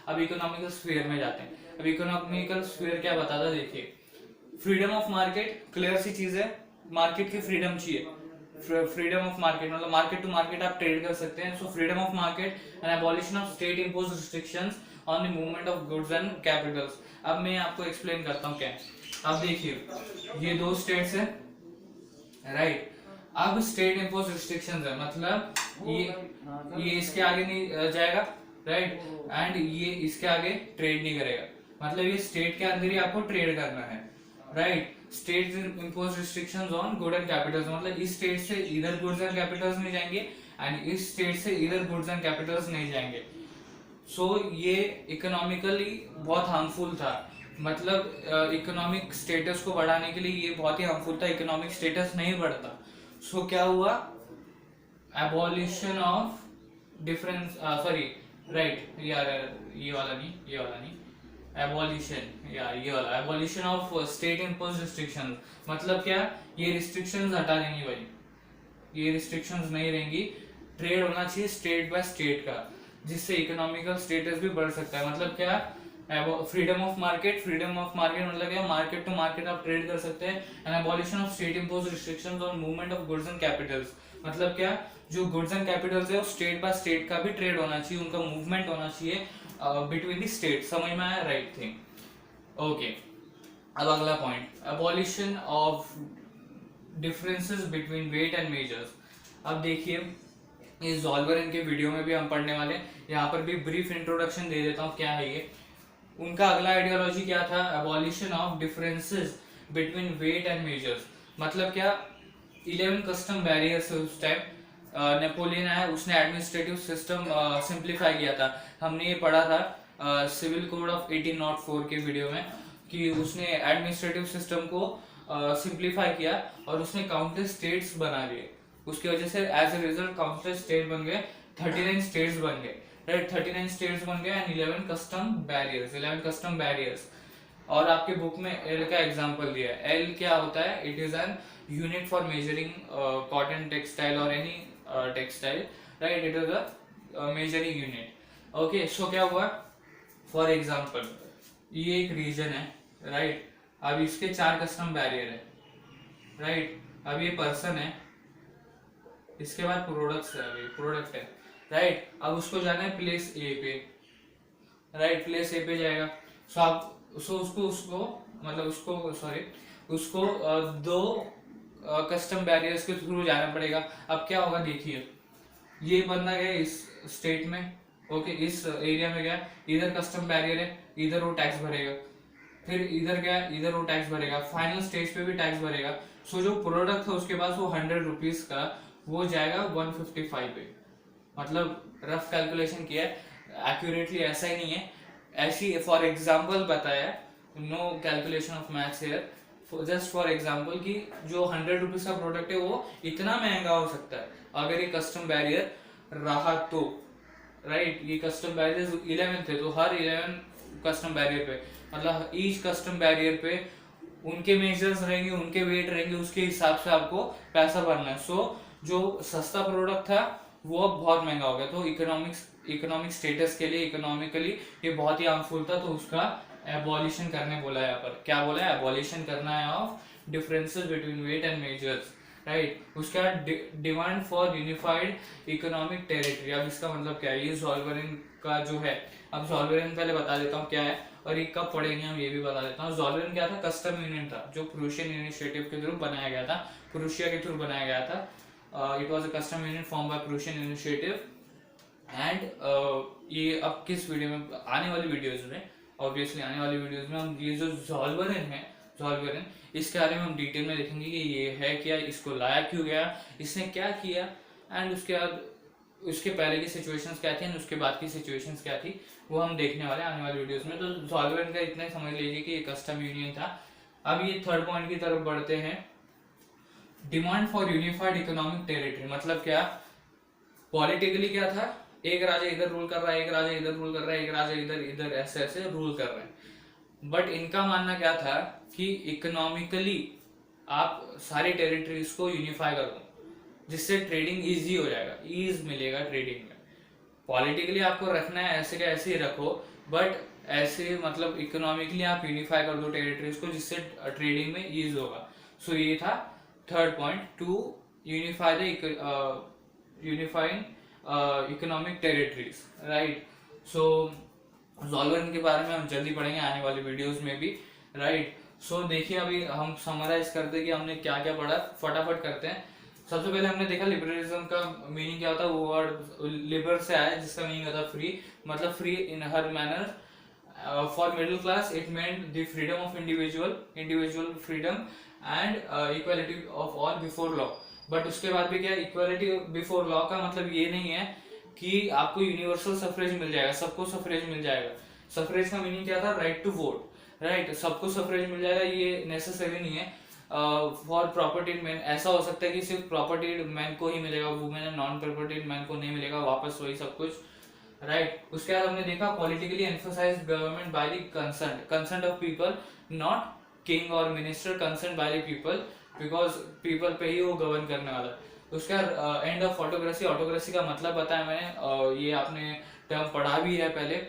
अब economical sphere में जाते हैं। अब इकोनॉमिकल स्फीयर क्या बताता है, देखिए फ्रीडम ऑफ मार्केट, क्लियर सी चीज है, मार्केट की फ्रीडम चाहिए। फ्रीडम ऑफ मार्केट मतलब मार्केट टू मार्केट आप ट्रेड कर सकते हैं। So freedom of market and abolition of state imposed restrictions on the movement of goods and Capitals. अब मैं आपको एक्सप्लेन करता हूँ क्या है। अब देखिए ये दो स्टेट्स है, राइट। अब स्टेट इम्पोज रिस्ट्रिक्शंस है, मतलब ये इसके आगे नहीं जाएगा, राइट, एंड ये इसके आगे ट्रेड नहीं करेगा। मतलब ये स्टेट के अंदर ही आपको ट्रेड करना है, right. State impose restrictions on good and Capitals, मतलब इस स्टेट से इधर गुड्स एंड कैपिटल्स नहीं जाएंगे एंड इस स्टेट से इधर गुड्स एंड कैपिटल्स नहीं जाएंगे। सो ये इकोनॉमिकली बहुत हार्मफुल था, मतलब इकोनॉमिक स्टेटस को बढ़ाने के लिए ये बहुत ही हार्मफुल था। इकोनॉमिक स्टेटस नहीं बढ़ता। सो क्या हुआ, abolition of difference, sorry, right, यार ये वाला नहीं, एबॉलिशन, यार ये वाला abolition of state impose restrictions. मतलब क्या, ये रिस्ट्रिक्शंस हटा देंगी भाई, ये रिस्ट्रिक्शंस नहीं रहेंगी। ट्रेड होना चाहिए स्टेट बाय स्टेट का, जिससे इकोनॉमिकल स्टेटस भी बढ़ सकता है। मतलब क्या, freedom of market, freedom of market मतलब क्या, मार्केट टू मार्केट आप ट्रेड कर सकते हैं। And abolition of state impose restrictions on movement of goods and Capitals, मतलब क्या, जो गुड्स एंड कैपिटल्स है वो स्टेट बाय स्टेट का भी ट्रेड होना चाहिए, उनका मूवमेंट होना चाहिए बिटवीन द स्टेट। समझ में आया, राइट थिंग, ओके। अब अगला point, abolition of differences between weight and measures. अब देखिए इस जॉल्वरन के वीडियो में भी हम पढ़ने वाले हैं, यहाँ पर भी ब्रीफ इंट्रोडक्शन दे देता हूँ क्या है ये। उनका अगला आइडियोलॉजी क्या था, abolition of differences between weight and measures. मतलब क्या, 11 कस्टम बैरियर्स उस टाइम नेपोलियन आया, उसने एडमिनिस्ट्रेटिव सिस्टम सिंप्लीफाई किया था। हमने ये पढ़ा था सिविल कोड ऑफ 1804 के वीडियो में कि उसने एडमिनिस्ट्रेटिव सिस्टम को सिंप्लीफाई किया और उसने काउंटलेस स्टेट्स बना दिए। उसकी वजह से as a result countless state बन गए, 39 स्टेट्स बन गए, राइट, 39 स्टेट्स बन गए and 11 custom barriers, 11 custom barriers. और आपके बुक में एल का एग्जांपल दिया है। एल क्या होता है, it is an unit for measuring cotton textile और any textile, right, it is a measuring unit. Okay, so क्या हुआ, फॉर एग्जांपल ये एक रीजन है, राइट, अब इसके 4 कस्टम बैरियर है, राइट। अब ये पर्सन है, इसके बाद प्रोडक्ट्स है, अभी प्रोडक्ट है, राइट। अब उसको जाना है प्लेस ए पे, राइट, प्लेस ए पे जाएगा। सो आप उसको मतलब उसको दो कस्टम बैरियर्स के थ्रू जाना पड़ेगा। अब क्या होगा, देखिए ये बंदा गया इस स्टेट में, ओके, इस एरिया में गया, इधर कस्टम बैरियर है, इधर वो टैक्स भरेगा, फिर इधर गया, इधर वो टैक्स भरेगा, फाइनल स्टेज पे भी टैक्स भरेगा। सो जो प्रोडक्ट था उसके पास वो 100 रुपीज का, वो जाएगा 155 पे। मतलब रफ कैलकुलेशन किया है, एक्यूरेटली ऐसा ही नहीं है, ऐसी फॉर एग्जांपल बताया, no calculation of maths here, just for example कि जो 100 रुपीज का प्रोडक्ट है वो इतना महंगा हो सकता है अगर ये कस्टम बैरियर रहा तो, राइट। ये कस्टम बैरियर 11 थे, तो हर 11 कस्टम बैरियर पे, मतलब ईच कस्टम बैरियर पे उनके मेजर्स रहेंगे, उनके वेट रहेंगे, उसके हिसाब से आपको पैसा भरना है। सो जो सस्ता प्रोडक्ट था वो अब बहुत महंगा हो गया, तो इकोनॉमिक स्टेटस के लिए इकोनॉमिकली ये बहुत ही हार्मफुल था, तो उसका एबॉलिशन करने बोला है। यहाँ पर क्या बोला है, एबॉलिशन करना है of differences between weight and measures, right. उसका demand for unified economic territory. अब इसका मतलब क्या है, ये जॉल्वरन का जो है, अब जॉल्वरन पहले बता देता हूँ क्या है और ये कब पढ़ेंगे हम ये भी बता देता हूँ। जॉल्वरन क्या था, कस्टम यूनियन था जो प्रूशियन इनिशिएटिव के थ्रू बनाया गया था, प्रूशिया के थ्रू बनाया गया था। It was a custom union form by Prussian initiative and ये अब किस वीडियो में, आने वाली वीडियोस में, ऑब्वियसली आने वाली वीडियोस में हम ये जो जॉल्वरन है, जॉल्वरन, इसके बारे में हम डिटेल में देखेंगे कि ये है क्या, इसको लाया क्यों गया, इसने क्या किया, एंड उसके बाद उसके पहले की सिचुएशंस क्या थी एंड उसके बाद की सिचुएशंस क्या थी, वो हम देखने वाले आने वाली वीडियोस में। तो जॉल्वरन का इतना समझ लीजिए कि ये कस्टम यूनियन था। अब ये थर्ड पॉइंट की तरफ बढ़ते हैं, demand for unified economic territory. मतलब क्या, पॉलिटिकली क्या था, एक राजा इधर रूल कर रहा है, एक राजा इधर रूल कर रहा है, एक राजा इधर इधर ऐसे ऐसे रूल कर रहे हैं। बट इनका मानना क्या था कि इकोनॉमिकली आप सारी टेरिटरीज को यूनिफाई कर दो, जिससे ट्रेडिंग इजी हो जाएगा, ईज मिलेगा ट्रेडिंग में। पॉलिटिकली आपको रखना है ऐसे का ऐसे ही रखो, बट ऐसे मतलब इकोनॉमिकली आप यूनिफाई कर दो टेरिटरीज को, जिससे ट्रेडिंग में ईज होगा। सो ये था third point, to unify the unifying economic territories, right. So Zollverein के बारे में हम जल्दी पढ़ेंगे आने वाले वीडियोस में भी, राइट। सो देखिए अभी हम समराइज करते हैं कि हमने क्या क्या पढ़ा, फटाफट करते हैं। सबसे पहले हमने देखा लिबरलिज्म का मीनिंग क्या होता है, वो वर्ड लिबर से आया है जिसका मीनिंग होता है फ्री, मतलब free in her manner. For middle class it meant the freedom of individual freedom and equality of all before law. But उसके बाद भी क्या, इक्वालिटी बिफोर लॉ का मतलब ये नहीं है कि आपको यूनिवर्सल सफरेज मिल जाएगा, सबको सफरेज मिल जाएगा। सफरेज का मीनिंग क्या था, राइट टू वोट, राइट। सबको सफरेज मिल जाएगा ये नेसेसरी नहीं है। फॉर प्रॉपर्टीड मैन ऐसा हो सकता है कि सिर्फ प्रॉपर्टीड मैन को ही मिलेगा, women and non propertied man को नहीं मिलेगा, वापस वही सब कुछ, राइट। उसके बाद हमने देखा politically emphasised government by the concern of people, not king और minister, concern by the people, because people पे ही वो गवर्न करने वाला है। उसका एंड ऑफ ऑटोक्रेसी, ऑटोक्रेसी का मतलब बताया मैंने, ये आपने टर्म पढ़ा भी है पहले।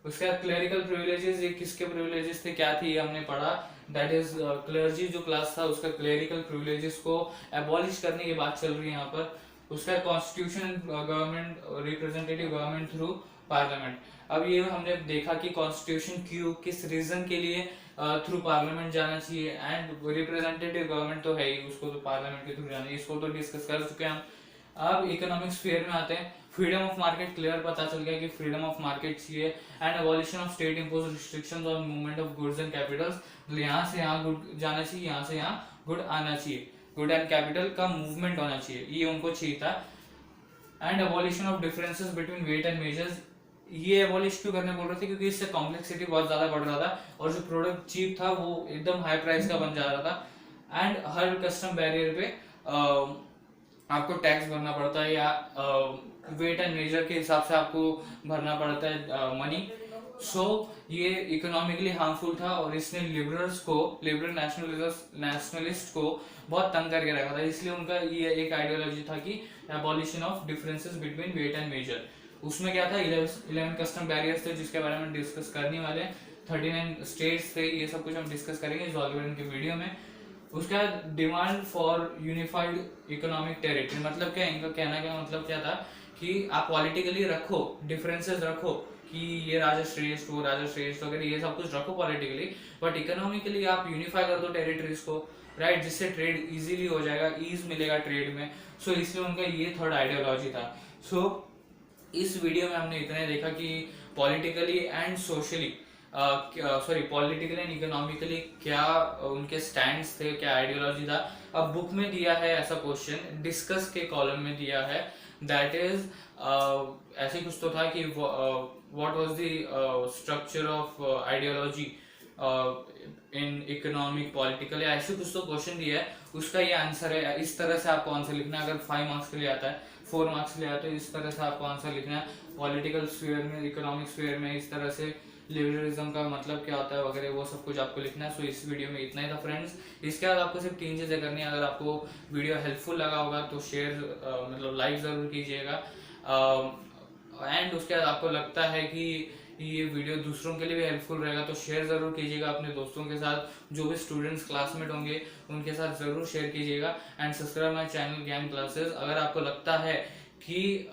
उसका क्लेरिकल प्रिविलेजेस, ये किसके प्रिविलेजेस थे, क्या थी, ये हमने पढ़ा। दैट इज क्लर्जी जो क्लास था उसका क्लेरिकल प्रिविलेजेस को एबॉलिश करने की बात चल रही है यहाँ पर। उसका constitution government, representative government through parliament. अब ये हमने देखा कि कॉन्स्टिट्यूशन क्यों, किस रीजन के लिए थ्रू पार्लियामेंट जाना चाहिए, एंड रिप्रेजेंटेटिव गवर्नमेंट तो है ही, उसको तो पार्लियामेंट के थ्रू जाना है, इसको तो डिस्कस कर चुके हैं हम। अब इकोनॉमिक स्फीयर में आते हैं। फ्रीडम ऑफ मार्केट क्लियर पता चल गया कि फ्रीडम ऑफ मार्केट चाहिए, and abolition of state impose restrictions on movement of goods and Capitals. तो यहाँ से यहाँ गुड जाना चाहिए, यहाँ से यहाँ गुड आना चाहिए, गुड एंड कैपिटल का मूवमेंट होना चाहिए, ये उनको चाहिए था। And abolition of differences between weight and measures, ये अबॉलिश क्यों करने बोल रहे थे, क्योंकि इससे कॉम्प्लेक्सिटी बहुत ज्यादा बढ़ रहा था और जो प्रोडक्ट चीप था वो एकदम हाई प्राइस का बन जा रहा था। एंड हर कस्टम बैरियर पे आपको टैक्स भरना पड़ता है, या वेट एंड मेजर के हिसाब से आपको भरना पड़ता है मनी। सो ये इकोनॉमिकली हार्मफुल था और इसने लिबरल नेशनलिस्ट को बहुत तंग करके रखा था, इसलिए उनका ये एक आइडियोलॉजी था कि abolition of differences between weight and measure. उसमें क्या था, 11 कस्टम बैरियर्स थे जिसके बारे में डिस्कस करने वाले, 39 स्टेट्स थे, ये सब कुछ हम डिस्कस करेंगे ज़ोल्वेन के वीडियो में। उसका demand for unified economic territory, मतलब क्या, इनका कहना का मतलब क्या था कि आप पॉलिटिकली रखो, डिफरेंसेस रखो कि ये राजा श्रेष्ठ, वो राजा श्रेष्ठ वगैरह, ये सब कुछ रखो पॉलिटिकली, बट इकोनॉमिकली आप यूनिफाई कर दो टेरिटरीज को, राइट, जिससे ट्रेड इजीली हो जाएगा, ईज मिलेगा ट्रेड में। सो इसलिए उनका ये थर्ड आइडियोलॉजी था। सो इस वीडियो में हमने इतना देखा कि politically and socially, politically and economically क्या उनके स्टैंड्स थे, क्या आइडियोलॉजी था। अब बुक में दिया है ऐसा क्वेश्चन, डिस्कस के कॉलम में दिया है, दैट इज ऐसे कुछ तो था कि what was the structure of ideology in economic political, या ऐसे कुछ तो क्वेश्चन दिया है, उसका ये आंसर है। इस तरह से आपको आंसर लिखना है, अगर 5 मार्क्स के लिए आता है, 4 मार्क्स के लिए आता है, इस तरह से आपको आंसर लिखना है। पॉलिटिकल स्फीयर में, इकोनॉमिक स्फीयर में इस तरह से लिबरलिज्म का मतलब क्या होता है वगैरह, वो सब कुछ आपको लिखना है। सो इस वीडियो में इतना ही था फ्रेंड्स। इसके बाद आपको सिर्फ 3 चीज़ें करनी है। अगर आपको वीडियो हेल्पफुल लगा होगा तो शेयर, मतलब लाइक ज़रूर कीजिएगा, एंड उसके बाद आपको लगता है कि ये वीडियो दूसरों के लिए भी हेल्पफुल रहेगा तो शेयर ज़रूर कीजिएगा अपने दोस्तों के साथ, जो भी स्टूडेंट्स क्लासमेट होंगे उनके साथ ज़रूर शेयर कीजिएगा। And subscribe my channel Gyan classes. अगर आपको लगता है कि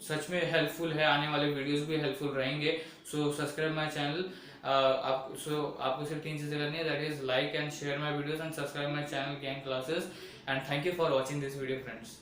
सच में हेल्पफुल है, आने वाले वीडियोस भी हेल्पफुल रहेंगे, सो सब्सक्राइब माय चैनल। आपको सिर्फ 3 चीज़ें करनी है, that is like and share my videos and subscribe my channel Gyan classes. And thank you for watching this video friends.